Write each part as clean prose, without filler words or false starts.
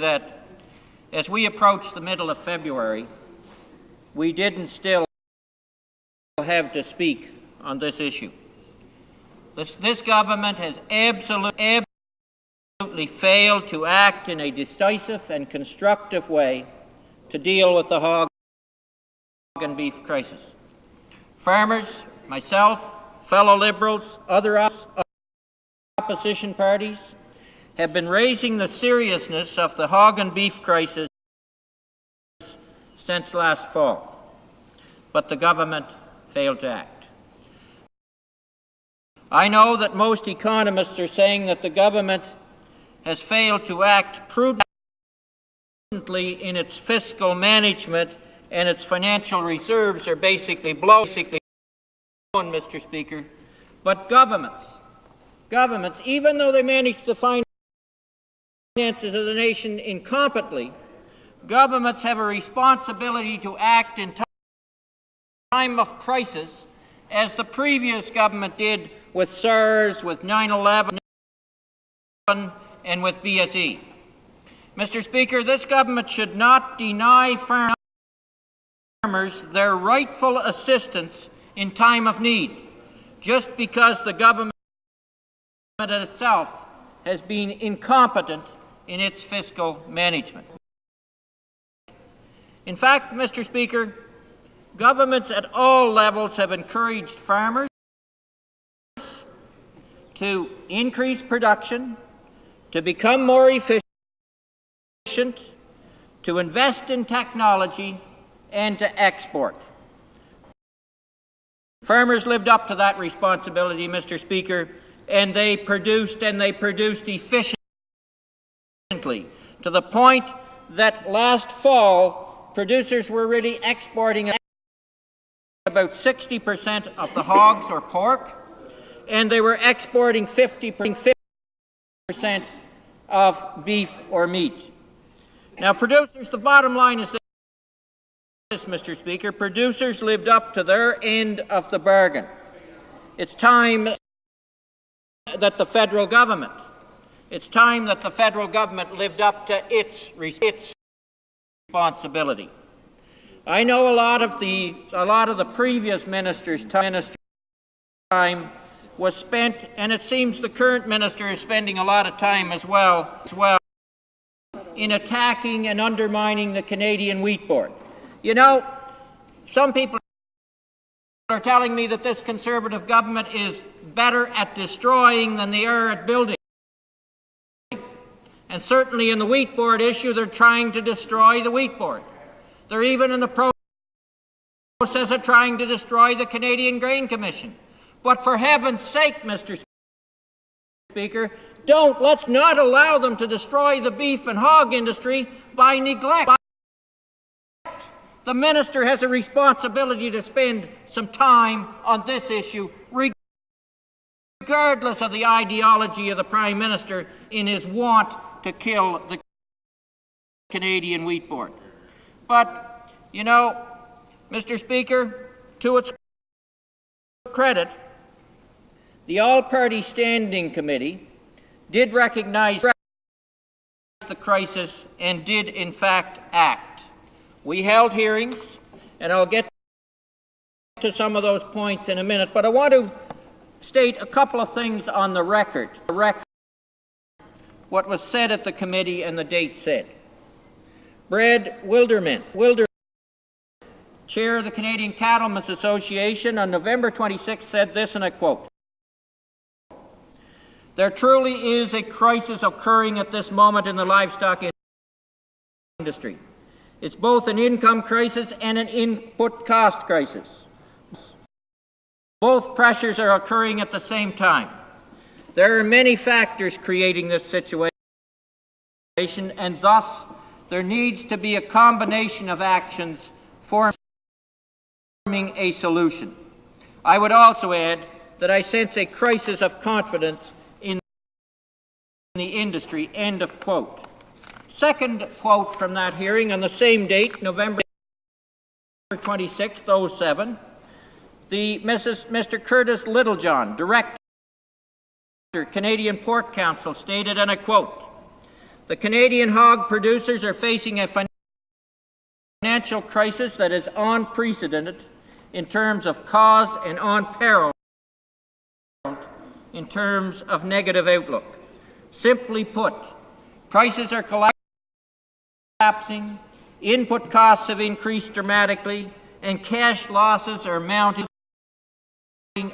that as we approach the middle of February, we didn't still have to speak on this issue. This government has absolutely failed to act in a decisive and constructive way to deal with the hog and beef crisis. Farmers, myself, fellow Liberals, other opposition parties have been raising the seriousness of the hog and beef crisis since last fall, but the government failed to act. I know that most economists are saying that the government has failed to act prudently in its fiscal management and its financial reserves are basically blown, Mr. Speaker. But governments, even though they manage the finances of the nation incompetently, governments have a responsibility to act in time of crisis, as the previous government did with SARS, with 9/11, and with BSE. Mr. Speaker, this government should not deny farmers their rightful assistance in time of need, just because the government itself has been incompetent in its fiscal management. In fact, Mr. Speaker, governments at all levels have encouraged farmers to increase production, to become more efficient, to invest in technology, and to export. Farmers lived up to that responsibility, Mr. Speaker, and they produced efficiently, to the point that last fall, producers were really exporting about 60% of the hogs or pork, and they were exporting 50% of beef or meat. Now, producers, the bottom line is this, Mr. Speaker, producers lived up to their end of the bargain. It's time that the federal government lived up to its responsibility. I know a lot of the previous ministers' time was spent, and it seems the current minister is spending a lot of time as well in attacking and undermining the Canadian Wheat Board. You know, some people are telling me that this Conservative government is better at destroying than they are at building. And certainly in the Wheat Board issue, they're trying to destroy the Wheat Board. They're even in the process of trying to destroy the Canadian Grain Commission. But for heaven's sake, Mr. Speaker, let's not allow them to destroy the beef and hog industry by neglect. The minister has a responsibility to spend some time on this issue, regardless of the ideology of the Prime Minister in his want to kill the Canadian Wheat Board. But, you know, Mr. Speaker, to its credit, the All-Party Standing Committee did recognize the crisis and did, in fact, act. We held hearings, and I'll get to some of those points in a minute, but I want to state a couple of things on the record. What was said at the committee and the date said. Brad Wilderman, chair of the Canadian Cattlemen's Association, on November 26 said this, and I quote, "There truly is a crisis occurring at this moment in the livestock industry. It's both an income crisis and an input cost crisis. Both pressures are occurring at the same time. There are many factors creating this situation, and thus there needs to be a combination of actions forming a solution. I would also add that I sense a crisis of confidence in the industry," end of quote. Second quote from that hearing on the same date, November 26, 2007, Mr. Curtis Littlejohn, Director, Canadian Pork Council, stated, and I quote, The Canadian hog producers are facing a financial crisis that is unprecedented in terms of cause and unparalleled in terms of negative outlook. Simply put, prices are collapsing, input costs have increased dramatically, and cash losses are mounting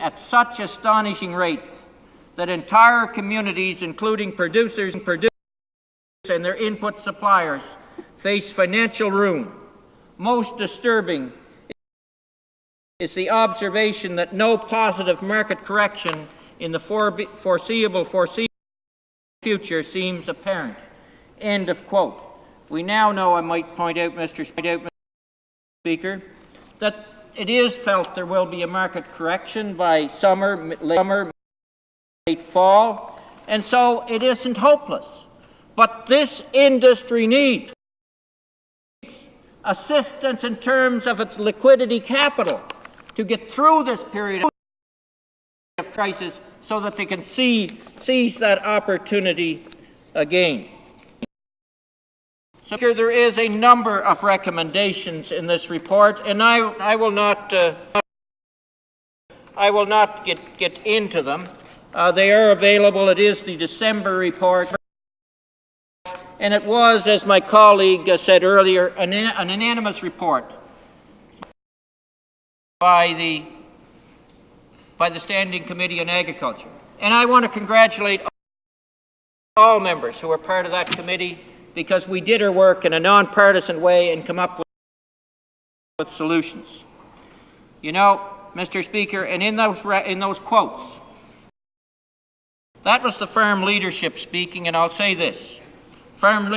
at such astonishing rates that entire communities, including producers and their input suppliers, face financial ruin. Most disturbing is the observation that no positive market correction in the foreseeable future seems apparent. End of quote. We now know, I might point out, Mr. Speaker, that it is felt there will be a market correction by summer, late fall, and so it isn't hopeless. But this industry needs assistance in terms of its liquidity capital to get through this period of crisis so that they can seize that opportunity again. So there is a number of recommendations in this report, and I will not get into them. They are available. It is the December report, and it was, as my colleague said earlier, an unanimous report by the Standing Committee on Agriculture. And I want to congratulate all members who were part of that committee, because we did our work in a nonpartisan way and come up with solutions. You know, Mr. Speaker, and in those quotes, that was the firm leadership speaking, and I'll say this. Firm